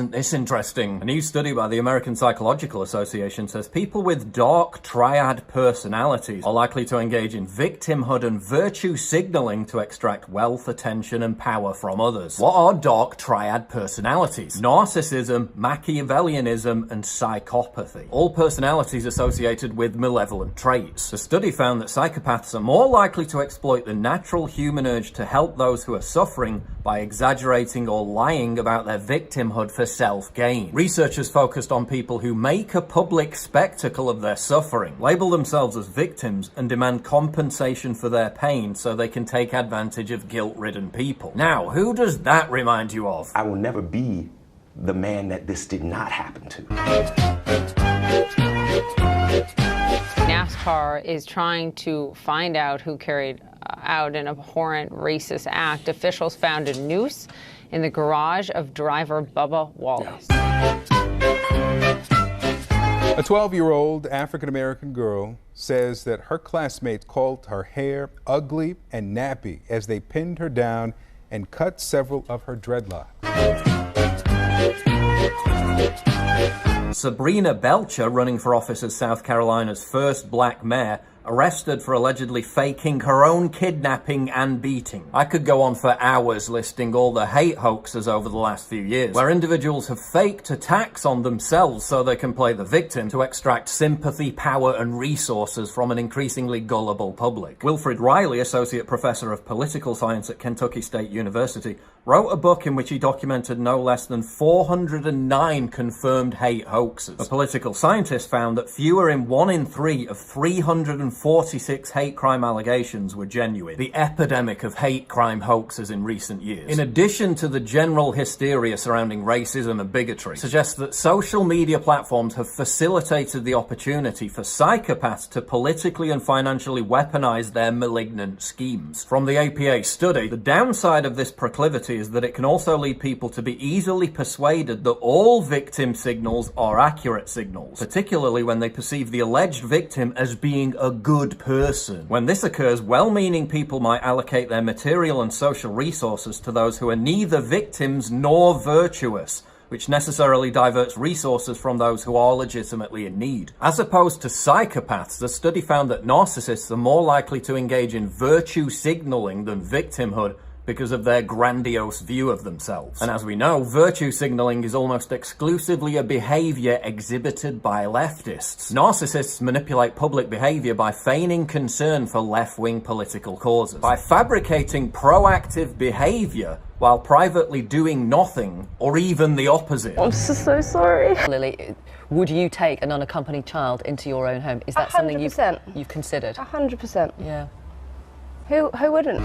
isn't this interesting? A new study by the American Psychological Association says people with dark triad personalities are likely to engage in victimhood and virtue signaling to extract wealth, attention, and power from others. What are dark triad personalities? Narcissism, Machiavellianism, and psychopathy. All personalities associated with malevolent traits. The study found that psychopaths are more likely to exploit the natural human urge to help those who are suffering by exaggerating or lying about their victimhood for self-gain. Researchers focused on people who make a public spectacle of their suffering, label themselves as victims, and demand compensation for their pain so they can take advantage of guilt-ridden people. Now, who does that remind you of? I will never be the man that this did not happen to. NASCAR is trying to find out who carried out an abhorrent racist act. Officials found a noose in the garage of driver Bubba Wallace. A 12-year-old African-American girl says that her classmates called her hair ugly and nappy as they pinned her down and cut several of her dreadlocks. Sabrina Belcher, running for office as South Carolina's first black mayor, arrested for allegedly faking her own kidnapping and beating. I could go on for hours listing all the hate hoaxes over the last few years, where individuals have faked attacks on themselves so they can play the victim to extract sympathy, power, and resources from an increasingly gullible public. Wilfred Riley, Associate Professor of Political Science at Kentucky State University, wrote a book in which he documented no less than 409 confirmed hate hoaxes. A political scientist found that fewer in 1 in 3 of 346 hate crime allegations were genuine. The epidemic of hate crime hoaxes in recent years, in addition to the general hysteria surrounding racism and bigotry, suggests that social media platforms have facilitated the opportunity for psychopaths to politically and financially weaponize their malignant schemes. From the APA study, the downside of this proclivity is that it can also lead people to be easily persuaded that all victim signals are accurate signals, particularly when they perceive the alleged victim as being a good person. When this occurs, well-meaning people might allocate their material and social resources to those who are neither victims nor virtuous, which necessarily diverts resources from those who are legitimately in need. As opposed to psychopaths, the study found that narcissists are more likely to engage in virtue signaling than victimhood, because of their grandiose view of themselves. And as we know, virtue signaling is almost exclusively a behavior exhibited by leftists. Narcissists manipulate public behavior by feigning concern for left-wing political causes, by fabricating proactive behavior while privately doing nothing, or even the opposite. I'm so sorry. Lily, would you take an unaccompanied child into your own home? Is that 100%. Something you've considered? 100%. Yeah. Who wouldn't?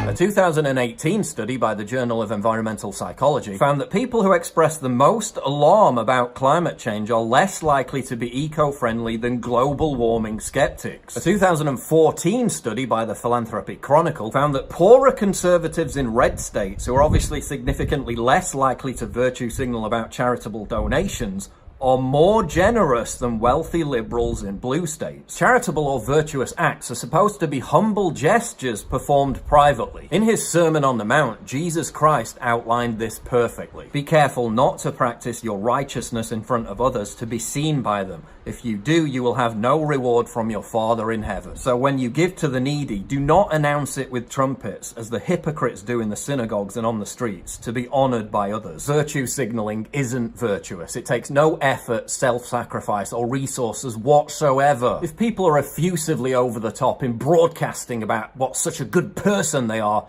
A 2018 study by the Journal of Environmental Psychology found that people who express the most alarm about climate change are less likely to be eco-friendly than global warming skeptics. A 2014 study by the Philanthropy Chronicle found that poorer conservatives in red states, who are obviously significantly less likely to virtue signal about charitable donations, are more generous than wealthy liberals in blue states. Charitable or virtuous acts are supposed to be humble gestures performed privately. In his Sermon on the Mount, Jesus Christ outlined this perfectly. Be careful not to practice your righteousness in front of others to be seen by them. If you do, you will have no reward from your Father in heaven. So when you give to the needy, do not announce it with trumpets, as the hypocrites do in the synagogues and on the streets, to be honored by others. Virtue signaling isn't virtuous. It takes no effort, self-sacrifice, or resources whatsoever. If people are effusively over the top in broadcasting about what such a good person they are,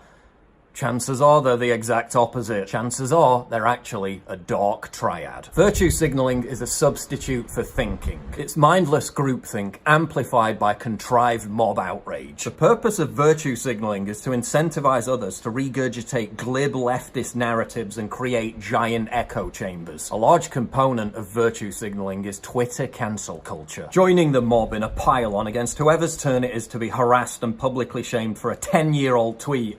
chances are they're the exact opposite. Chances are they're actually a dark triad. Virtue signaling is a substitute for thinking. It's mindless groupthink amplified by contrived mob outrage. The purpose of virtue signaling is to incentivize others to regurgitate glib leftist narratives and create giant echo chambers. A large component of virtue signaling is Twitter cancel culture. Joining the mob in a pile-on against whoever's turn it is to be harassed and publicly shamed for a 10-year-old tweet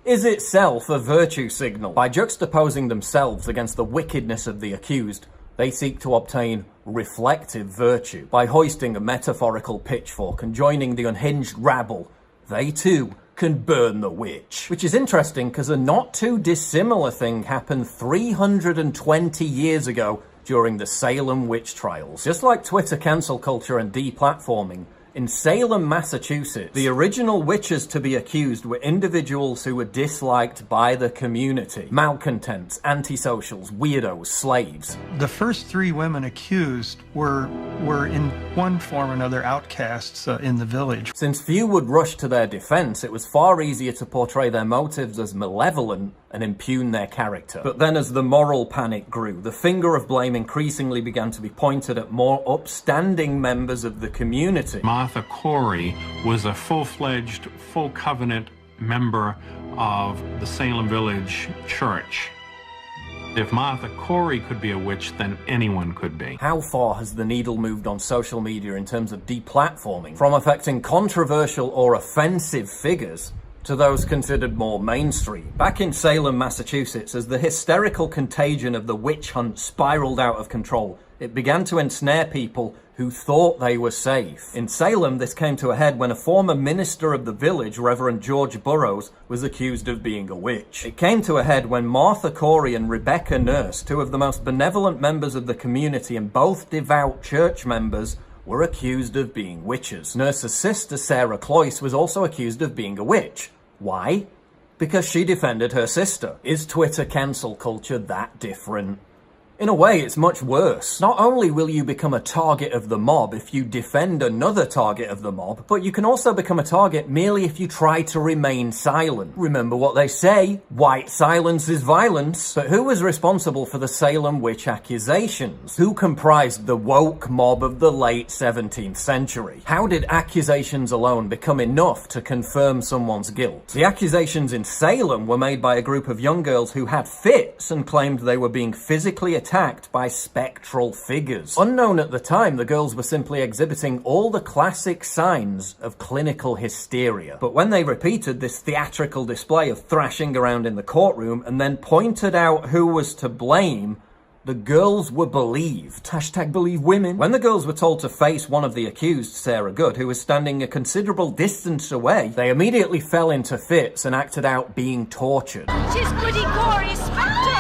is itself a virtue signal. By juxtaposing themselves against the wickedness of the accused, they seek to obtain reflective virtue. By hoisting a metaphorical pitchfork and joining the unhinged rabble, they too can burn the witch. Which is interesting because a not too dissimilar thing happened 320 years ago during the Salem witch trials. Just like Twitter cancel culture and deplatforming, in Salem, Massachusetts, the original witches to be accused were individuals who were disliked by the community. Malcontents, antisocials, weirdos, slaves. The first 3 women accused were in one form or another outcasts in the village. Since few would rush to their defense, it was far easier to portray their motives as malevolent and impugn their character. But then as the moral panic grew, the finger of blame increasingly began to be pointed at more upstanding members of the community. Martha Corey was a full-fledged, full covenant member of the Salem Village Church. If Martha Corey could be a witch, then anyone could be. How far has the needle moved on social media in terms of deplatforming, from affecting controversial or offensive figures to those considered more mainstream? Back in Salem, Massachusetts, as the hysterical contagion of the witch hunt spiraled out of control, it began to ensnare people who thought they were safe. In Salem, this came to a head when a former minister of the village, Reverend George Burroughs, was accused of being a witch. It came to a head when Martha Corey and Rebecca Nurse, 2 of the most benevolent members of the community and both devout church members, were accused of being witches. Nurse's sister, Sarah Cloyce, was also accused of being a witch. Why? Because she defended her sister. Is Twitter cancel culture that different? In a way, it's much worse. Not only will you become a target of the mob if you defend another target of the mob, but you can also become a target merely if you try to remain silent. Remember what they say, white silence is violence. But who was responsible for the Salem witch accusations? Who comprised the woke mob of the late 17th century? How did accusations alone become enough to confirm someone's guilt? The accusations in Salem were made by a group of young girls who had fits and claimed they were being physically attacked by spectral figures. Unknown at the time, the girls were simply exhibiting all the classic signs of clinical hysteria. But when they repeated this theatrical display of thrashing around in the courtroom and then pointed out who was to blame, the girls were believed. Hashtag believe women. When the girls were told to face one of the accused, Sarah Good, who was standing a considerable distance away, they immediately fell into fits and acted out being tortured. She's Goody Corey's spectre!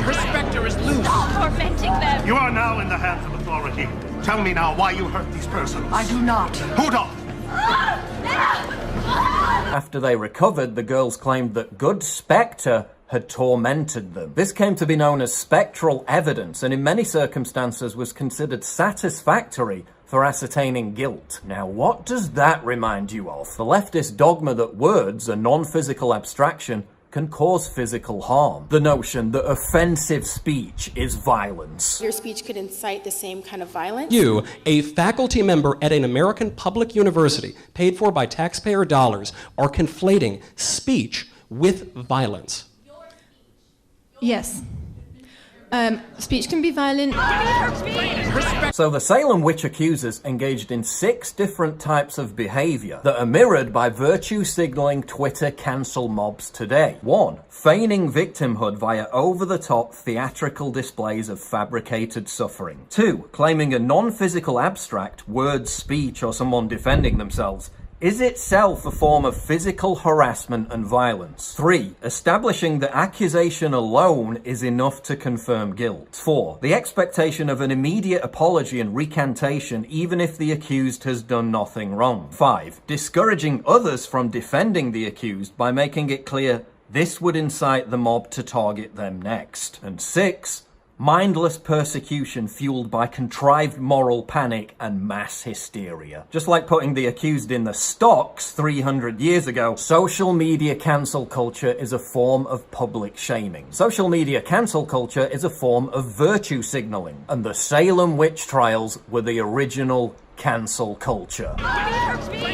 Her spectre is loose. Stop tormenting them! You are now in the hands of authority. Tell me now why you hurt these persons. I do not. Hold on. After they recovered, the girls claimed that Good's spectre had tormented them. This came to be known as spectral evidence, and in many circumstances was considered satisfactory for ascertaining guilt. Now, what does that remind you of? The leftist dogma that words, a non-physical abstraction, can cause physical harm. The notion that offensive speech is violence. Your speech could incite the same kind of violence. You, a faculty member at an American public university, paid for by taxpayer dollars, are conflating speech with violence. Yes. Speech can be violent. So the Salem witch accusers engaged in 6 different types of behavior that are mirrored by virtue signaling Twitter cancel mobs today. 1. Feigning victimhood via over-the-top theatrical displays of fabricated suffering. 2. Claiming a non-physical abstract, word, speech, or someone defending themselves is itself a form of physical harassment and violence. 3. Establishing that accusation alone is enough to confirm guilt. 4. The expectation of an immediate apology and recantation even if the accused has done nothing wrong. 5. Discouraging others from defending the accused by making it clear this would incite the mob to target them next. And 6. Mindless persecution fueled by contrived moral panic and mass hysteria. Just like putting the accused in the stocks 300 years ago, social media cancel culture is a form of public shaming. Social media cancel culture is a form of virtue signaling, and the Salem witch trials were the original cancel culture.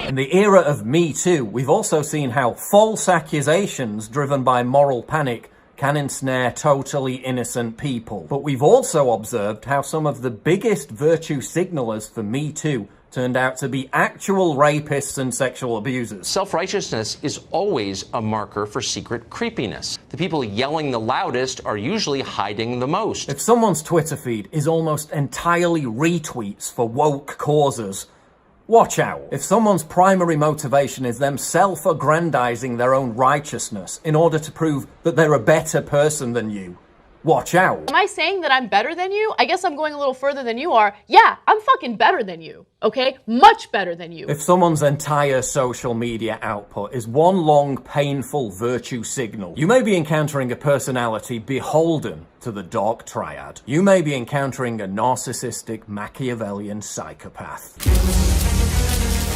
In the era of Me Too, we've also seen how false accusations driven by moral panic can ensnare totally innocent people. But we've also observed how some of the biggest virtue signalers for Me Too turned out to be actual rapists and sexual abusers. Self-righteousness is always a marker for secret creepiness. The people yelling the loudest are usually hiding the most. If someone's Twitter feed is almost entirely retweets for woke causes, watch out. If someone's primary motivation is them self-aggrandizing their own righteousness in order to prove that they're a better person than you, watch out. Am I saying that I'm better than you? I guess I'm going a little further than you are. Yeah, I'm fucking better than you, okay? Much better than you. If someone's entire social media output is one long, painful virtue signal, you may be encountering a personality beholden to the dark triad. You may be encountering a narcissistic, Machiavellian psychopath.